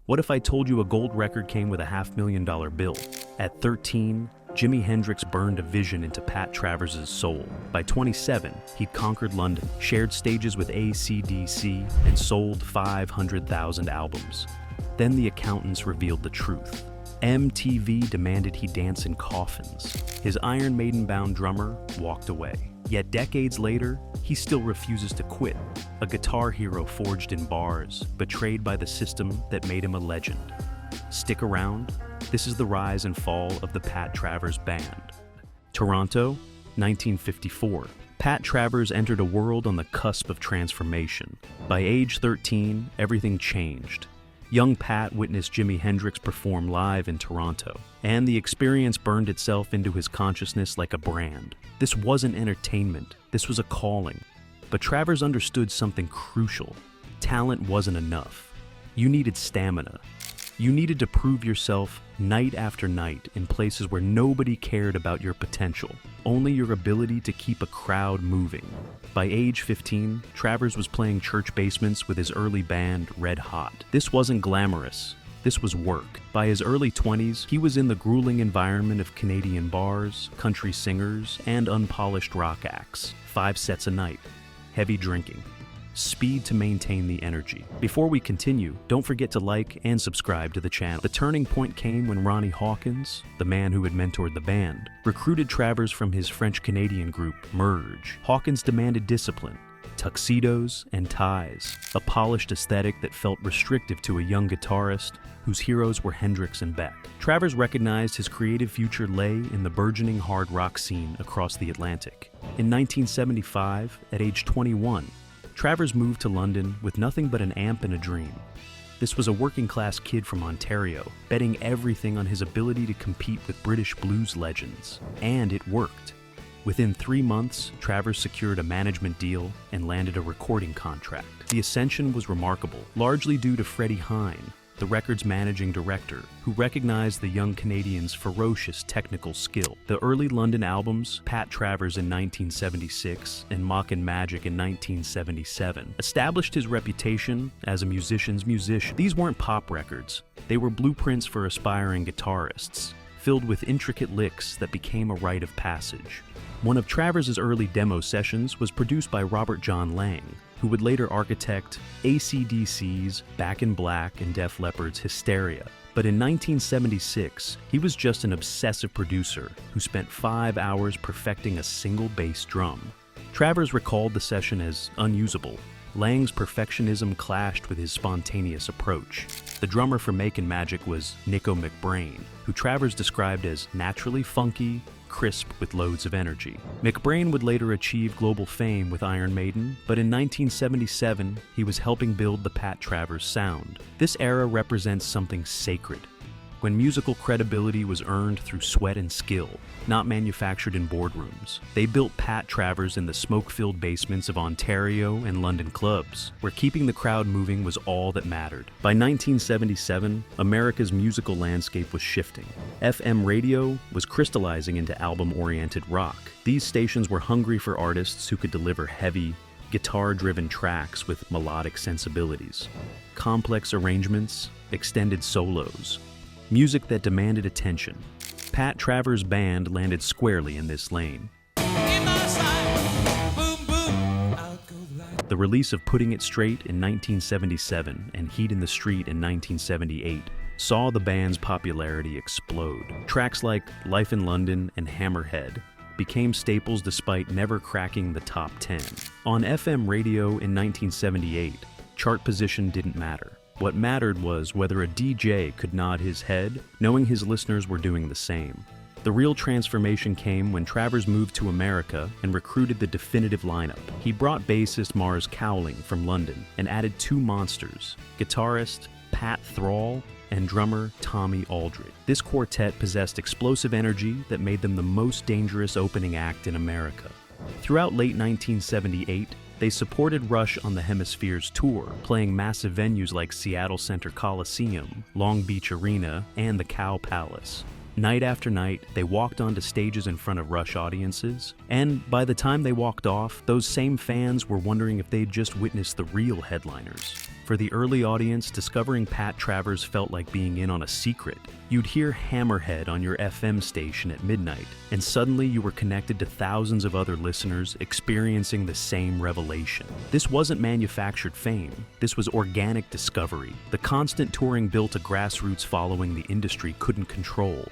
What if I told you a gold record came with a $500,000 bill? At 13, Jimi Hendrix burned a vision into Pat Travers' soul. By 27, he'd conquered London, shared stages with AC/DC, and sold 500,000 albums. Then the accountants revealed the truth. MTV demanded he dance in coffins. His Iron Maiden-bound drummer walked away. Yet decades later, he still refuses to quit. A guitar hero forged in bars, betrayed by the system that made him a legend. Stick around. This is the rise and fall of the Pat Travers Band. Toronto, 1954. Pat Travers entered a world on the cusp of transformation. By age 13, everything changed. Young Pat witnessed Jimi Hendrix perform live in Toronto, and the experience burned itself into his consciousness like a brand. This wasn't entertainment, this was a calling. But Travers understood something crucial. Talent wasn't enough. You needed stamina. You needed to prove yourself night after night in places where nobody cared about your potential, only your ability to keep a crowd moving. By age 15, Travers was playing church basements with his early band, Red Hot. This wasn't glamorous. This was work. By his early 20s, he was in the grueling environment of Canadian bars, country singers, and unpolished rock acts. 5 sets a night. Heavy drinking. Speed to maintain the energy. Before we continue, don't forget to like and subscribe to the channel. The turning point came when Ronnie Hawkins, the man who had mentored the band, recruited Travers from his French-Canadian group, Merge. Hawkins demanded discipline, tuxedos, and ties, a polished aesthetic that felt restrictive to a young guitarist whose heroes were Hendrix and Beck. Travers recognized his creative future lay in the burgeoning hard rock scene across the Atlantic. In 1975, at age 21, Travers moved to London with nothing but an amp and a dream. This was a working-class kid from Ontario, betting everything on his ability to compete with British blues legends. And it worked. Within 3 months, Travers secured a management deal and landed a recording contract. The ascension was remarkable, largely due to Freddie Hine, the record's managing director, who recognized the young Canadian's ferocious technical skill. The early London albums, Pat Travers in 1976 and Mock and Magic in 1977, established his reputation as a musician's musician. These weren't pop records. They were blueprints for aspiring guitarists, filled with intricate licks that became a rite of passage. One of Travers' early demo sessions was produced by Robert John Lang, who would later architect AC/DC's Back in Black and Def Leppard's Hysteria. But in 1976, he was just an obsessive producer who spent 5 hours perfecting a single bass drum. Travers recalled the session as unusable. Lang's perfectionism clashed with his spontaneous approach. The drummer for Make and Magic was Nico McBrain, who Travers described as naturally funky, crisp with loads of energy. McBrain would later achieve global fame with Iron Maiden, but in 1977, he was helping build the Pat Travers sound. This era represents something sacred, when musical credibility was earned through sweat and skill, not manufactured in boardrooms. They built Pat Travers in the smoke-filled basements of Ontario and London clubs, where keeping the crowd moving was all that mattered. By 1977, America's musical landscape was shifting. FM radio was crystallizing into album-oriented rock. These stations were hungry for artists who could deliver heavy, guitar-driven tracks with melodic sensibilities, complex arrangements, extended solos, music that demanded attention. Pat Travers' band landed squarely in this lane. The release of Putting It Straight in 1977 and Heat in the Street in 1978 saw the band's popularity explode. Tracks like Life in London and Hammerhead became staples despite never cracking the top 10. On FM radio in 1978, chart position didn't matter. What mattered was whether a DJ could nod his head, knowing his listeners were doing the same. The real transformation came when Travers moved to America and recruited the definitive lineup. He brought bassist Mars Cowling from London and added 2 monsters, guitarist Pat Thrall and drummer Tommy Aldridge. This quartet possessed explosive energy that made them the most dangerous opening act in America. Throughout late 1978, they supported Rush on the Hemisphere's tour, playing massive venues like Seattle Center Coliseum, Long Beach Arena, and the Cow Palace. Night after night, they walked onto stages in front of Rush audiences, and by the time they walked off, those same fans were wondering if they'd just witnessed the real headliners. For the early audience, discovering Pat Travers felt like being in on a secret. You'd hear Hammerhead on your FM station at midnight, and suddenly you were connected to thousands of other listeners experiencing the same revelation. This wasn't manufactured fame. This was organic discovery. The constant touring built a grassroots following the industry couldn't control.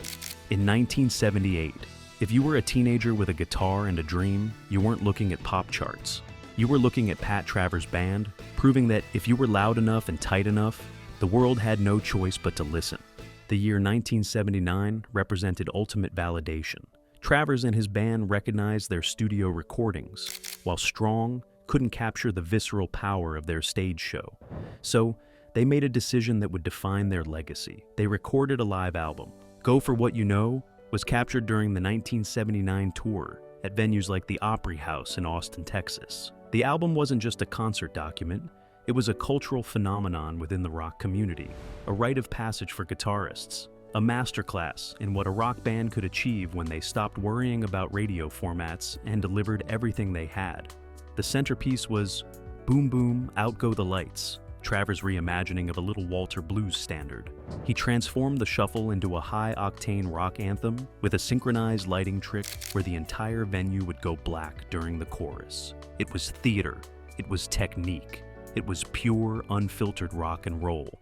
In 1978, if you were a teenager with a guitar and a dream, you weren't looking at pop charts. You were looking at Pat Travers Band, proving that if you were loud enough and tight enough, the world had no choice but to listen. The year 1979 represented ultimate validation. Travers and his band recognized their studio recordings, while Strong couldn't capture the visceral power of their stage show. So, they made a decision that would define their legacy. They recorded a live album. Go For What You Know was captured during the 1979 tour at venues like the Opry House in Austin, Texas. The album wasn't just a concert document, it was a cultural phenomenon within the rock community, a rite of passage for guitarists, a masterclass in what a rock band could achieve when they stopped worrying about radio formats and delivered everything they had. The centerpiece was Boom Boom, Out Go the Lights, Travers' reimagining of a Little Walter blues standard. He transformed the shuffle into a high-octane rock anthem with a synchronized lighting trick where the entire venue would go black during the chorus. It was theater. It was technique. It was pure, unfiltered rock and roll.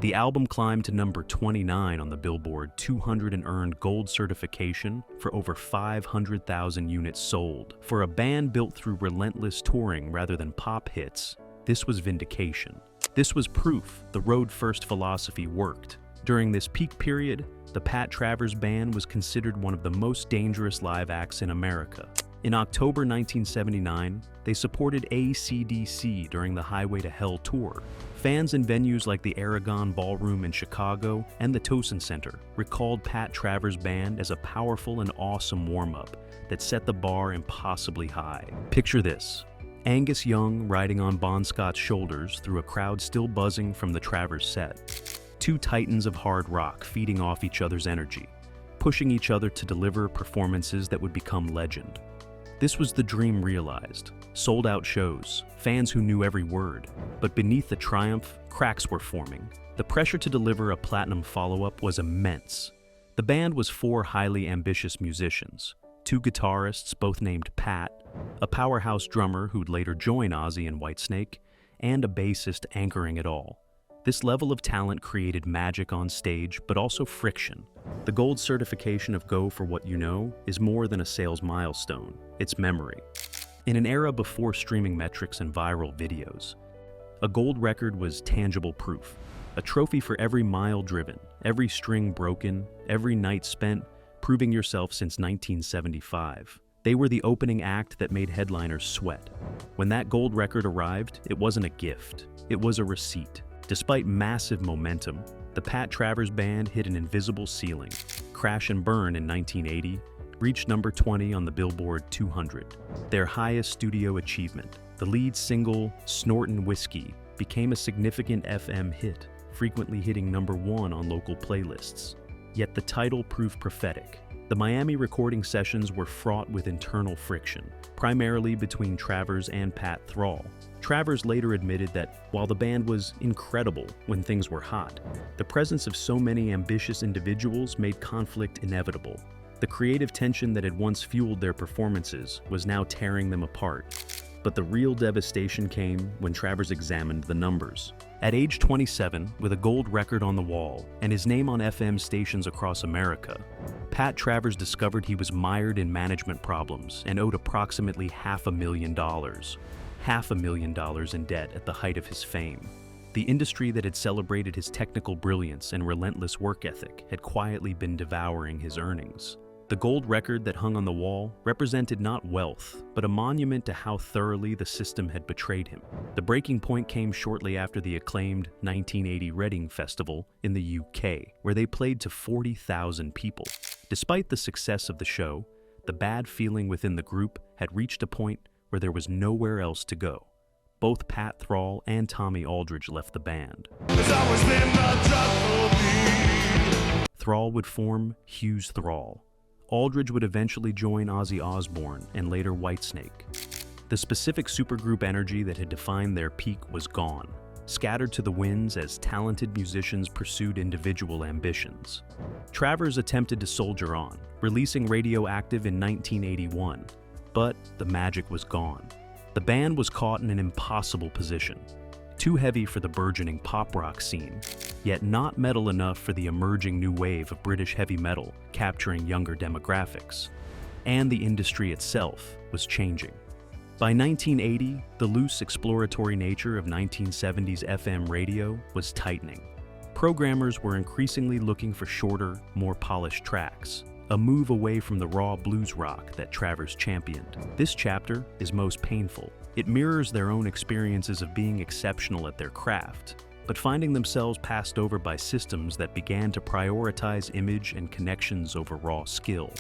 The album climbed to number 29 on the Billboard 200 and earned gold certification for over 500,000 units sold. For a band built through relentless touring rather than pop hits, this was vindication. This was proof the road-first philosophy worked. During this peak period, the Pat Travers Band was considered one of the most dangerous live acts in America. In October 1979, they supported AC/DC during the Highway to Hell tour. Fans in venues like the Aragon Ballroom in Chicago and the Towson Center recalled Pat Travers Band as a powerful and awesome warm-up that set the bar impossibly high. Picture this: Angus Young riding on Bon Scott's shoulders through a crowd still buzzing from the Travers set. Two titans of hard rock feeding off each other's energy, pushing each other to deliver performances that would become legend. This was the dream realized. Sold-out shows, fans who knew every word. But beneath the triumph, cracks were forming. The pressure to deliver a platinum follow-up was immense. The band was four highly ambitious musicians, two guitarists, both named Pat, a powerhouse drummer who'd later join Ozzy and Whitesnake, and a bassist anchoring it all. This level of talent created magic on stage, but also friction. The gold certification of Go For What You Know is more than a sales milestone, it's memory. In an era before streaming metrics and viral videos, a gold record was tangible proof, a trophy for every mile driven, every string broken, every night spent, proving yourself since 1975. They were the opening act that made headliners sweat. When that gold record arrived, it wasn't a gift, it was a receipt. Despite massive momentum, the Pat Travers Band hit an invisible ceiling. Crash and Burn in 1980 reached number 20 on the Billboard 200, their highest studio achievement. The lead single, Snortin' Whiskey, became a significant FM hit, frequently hitting number 1 on local playlists. Yet the title proved prophetic. The Miami recording sessions were fraught with internal friction, primarily between Travers and Pat Thrall. Travers later admitted that while the band was incredible when things were hot, the presence of so many ambitious individuals made conflict inevitable. The creative tension that had once fueled their performances was now tearing them apart. But the real devastation came when Travers examined the numbers. At age 27, with a gold record on the wall and his name on FM stations across America, Pat Travers discovered he was mired in management problems and owed approximately $500,000. $500,000 in debt at the height of his fame. The industry that had celebrated his technical brilliance and relentless work ethic had quietly been devouring his earnings. The gold record that hung on the wall represented not wealth, but a monument to how thoroughly the system had betrayed him. The breaking point came shortly after the acclaimed 1980 Reading Festival in the UK, where they played to 40,000 people. Despite the success of the show, the bad feeling within the group had reached a point where there was nowhere else to go. Both Pat Thrall and Tommy Aldridge left the band. Thrall would form Hughes Thrall. Aldridge would eventually join Ozzy Osbourne and later Whitesnake. The specific supergroup energy that had defined their peak was gone, scattered to the winds as talented musicians pursued individual ambitions. Travers attempted to soldier on, releasing Radioactive in 1981, but the magic was gone. The band was caught in an impossible position. Too heavy for the burgeoning pop rock scene, yet not metal enough for the emerging new wave of British heavy metal capturing younger demographics. And the industry itself was changing. By 1980, the loose exploratory nature of 1970s FM radio was tightening. Programmers were increasingly looking for shorter, more polished tracks, a move away from the raw blues rock that Travers championed. This chapter is most painful. It mirrors their own experiences of being exceptional at their craft, but finding themselves passed over by systems that began to prioritize image and connections over raw skill.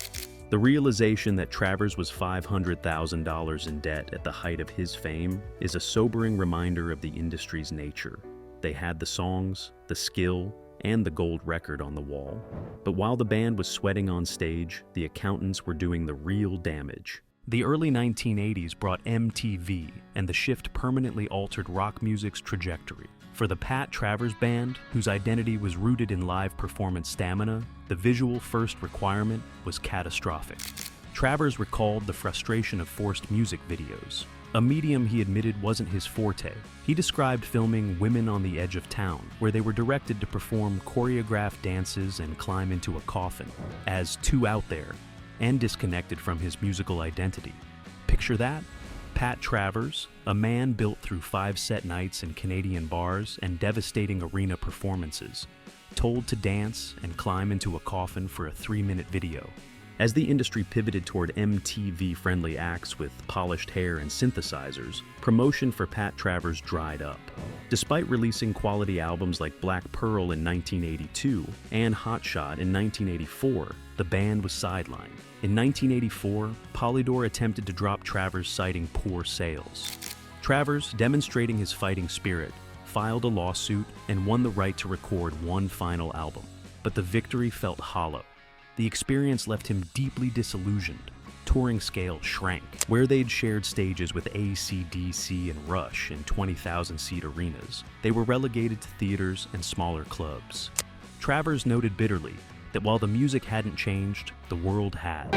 The realization that Travers was $500,000 in debt at the height of his fame is a sobering reminder of the industry's nature. They had the songs, the skill, and the gold record on the wall. But while the band was sweating on stage, the accountants were doing the real damage. The early 1980s brought MTV, and the shift permanently altered rock music's trajectory. For the Pat Travers Band, whose identity was rooted in live performance stamina, the visual-first requirement was catastrophic. Travers recalled the frustration of forced music videos, a medium he admitted wasn't his forte. He described filming Women on the Edge of Town, where they were directed to perform choreographed dances and climb into a coffin, as too out there and disconnected from his musical identity. Picture that? Pat Travers, a man built through 5-set nights in Canadian bars and devastating arena performances, told to dance and climb into a coffin for a 3-minute video. As the industry pivoted toward MTV-friendly acts with polished hair and synthesizers, promotion for Pat Travers dried up. Despite releasing quality albums like Black Pearl in 1982 and Hot Shot in 1984, the band was sidelined. In 1984, Polydor attempted to drop Travers, citing poor sales. Travers, demonstrating his fighting spirit, filed a lawsuit and won the right to record one final album. But the victory felt hollow. The experience left him deeply disillusioned. Touring scale shrank. Where they'd shared stages with AC/DC and Rush in 20,000-seat arenas, they were relegated to theaters and smaller clubs. Travers noted bitterly that while the music hadn't changed, the world had.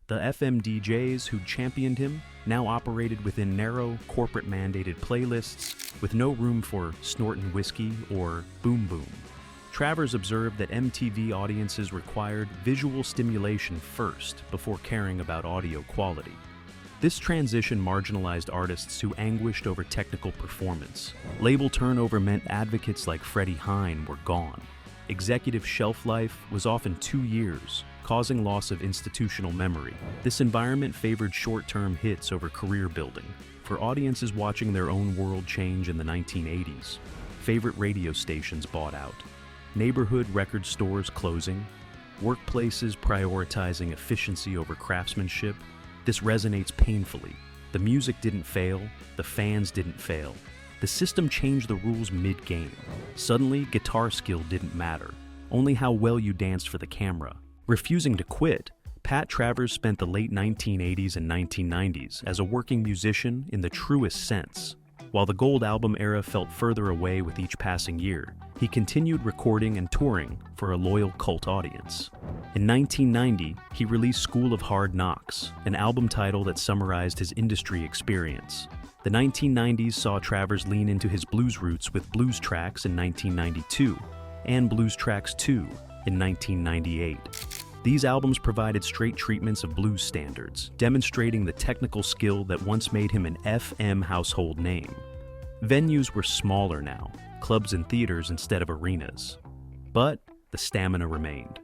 The FM DJs who championed him now operated within narrow, corporate-mandated playlists with no room for snortin' whiskey or boom boom. Travers observed that MTV audiences required visual stimulation first before caring about audio quality. This transition marginalized artists who anguished over technical performance. Label turnover meant advocates like Freddie Hine were gone. Executive shelf life was often 2 years, causing loss of institutional memory. This environment favored short-term hits over career building. For audiences watching their own world change in the 1980s, favorite radio stations bought out. Neighborhood record stores closing, workplaces prioritizing efficiency over craftsmanship. This resonates painfully. The music didn't fail, the fans didn't fail. The system changed the rules mid-game. Suddenly, guitar skill didn't matter, only how well you danced for the camera. Refusing to quit, Pat Travers spent the late 1980s and 1990s as a working musician in the truest sense. While the Gold Album era felt further away with each passing year, he continued recording and touring for a loyal cult audience. In 1990, he released School of Hard Knocks, an album title that summarized his industry experience. The 1990s saw Travers lean into his blues roots with Blues Tracks in 1992 and Blues Tracks 2 in 1998. These albums provided straight treatments of blues standards, demonstrating the technical skill that once made him an FM household name. Venues were smaller now, clubs and theaters instead of arenas. But the stamina remained.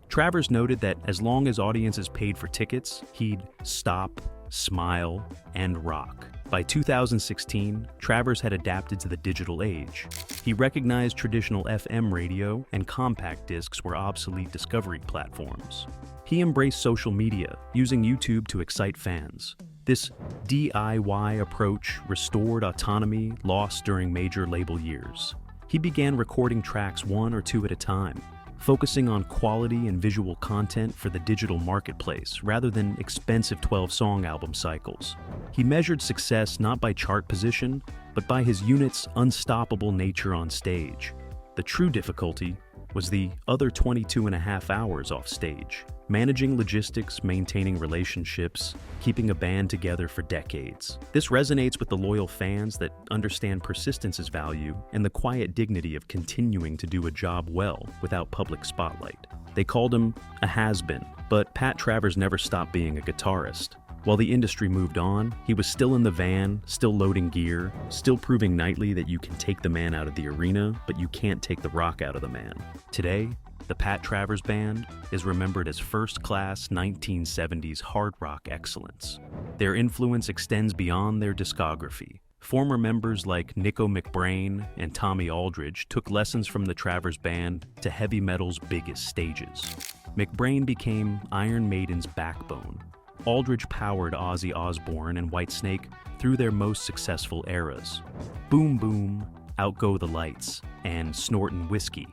Travers noted that as long as audiences paid for tickets, he'd stop, smile, and rock. By 2016, Travers had adapted to the digital age. He recognized traditional FM radio and compact discs were obsolete discovery platforms. He embraced social media, using YouTube to excite fans. This DIY approach restored autonomy lost during major label years. He began recording tracks 1 or 2 at a time, focusing on quality and visual content for the digital marketplace rather than expensive 12-song album cycles. He measured success not by chart position, but by his unit's unstoppable nature on stage. The true difficulty was the other 22 and a half hours off stage. Managing logistics, maintaining relationships, keeping a band together for decades. This resonates with the loyal fans that understand persistence's value and the quiet dignity of continuing to do a job well without public spotlight. They called him a has-been, but Pat Travers never stopped being a guitarist. While the industry moved on, he was still in the van, still loading gear, still proving nightly that you can take the man out of the arena, but you can't take the rock out of the man. Today, the Pat Travers Band is remembered as first-class 1970s hard rock excellence. Their influence extends beyond their discography. Former members like Nico McBrain and Tommy Aldridge took lessons from the Travers Band to heavy metal's biggest stages. McBrain became Iron Maiden's backbone. Aldridge powered Ozzy Osbourne and Whitesnake through their most successful eras. Boom Boom, Out Go the Lights, and Snortin' Whiskey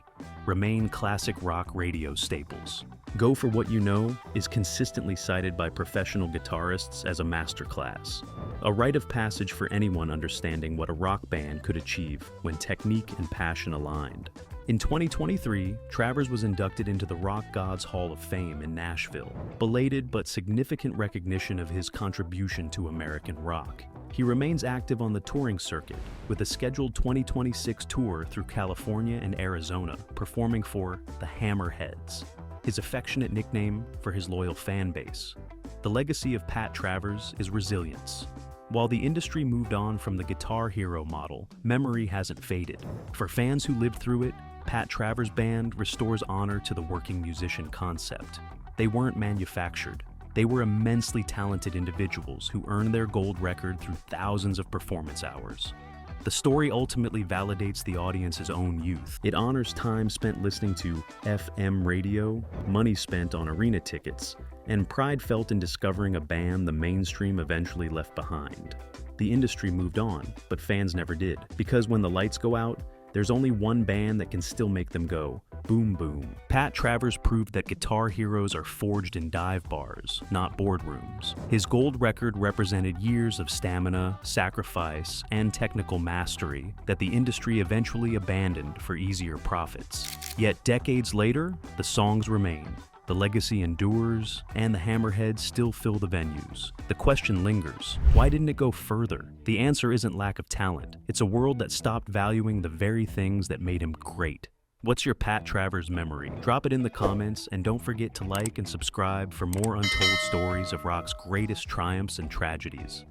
remain classic rock radio staples. Go For What You Know is consistently cited by professional guitarists as a masterclass, a rite of passage for anyone understanding what a rock band could achieve when technique and passion aligned. In 2023, Travers was inducted into the Rock Gods Hall of Fame in Nashville, belated but significant recognition of his contribution to American rock. He remains active on the touring circuit, with a scheduled 2026 tour through California and Arizona, performing for the Hammerheads, his affectionate nickname for his loyal fan base. The legacy of Pat Travers is resilience. While the industry moved on from the guitar hero model, memory hasn't faded. For fans who lived through it, Pat Travers Band restores honor to the working musician concept. They weren't manufactured. They were immensely talented individuals who earned their gold record through thousands of performance hours. The story ultimately validates the audience's own youth. It honors time spent listening to FM radio, money spent on arena tickets, and pride felt in discovering a band the mainstream eventually left behind. The industry moved on, but fans never did, because when the lights go out, there's only one band that can still make them go, boom boom. Pat Travers proved that guitar heroes are forged in dive bars, not boardrooms. His gold record represented years of stamina, sacrifice, and technical mastery that the industry eventually abandoned for easier profits. Yet decades later, the songs remain. The legacy endures, and the Hammerheads still fill the venues. The question lingers, why didn't it go further? The answer isn't lack of talent. It's a world that stopped valuing the very things that made him great. What's your Pat Travers memory? Drop it in the comments, and don't forget to like and subscribe for more untold stories of rock's greatest triumphs and tragedies.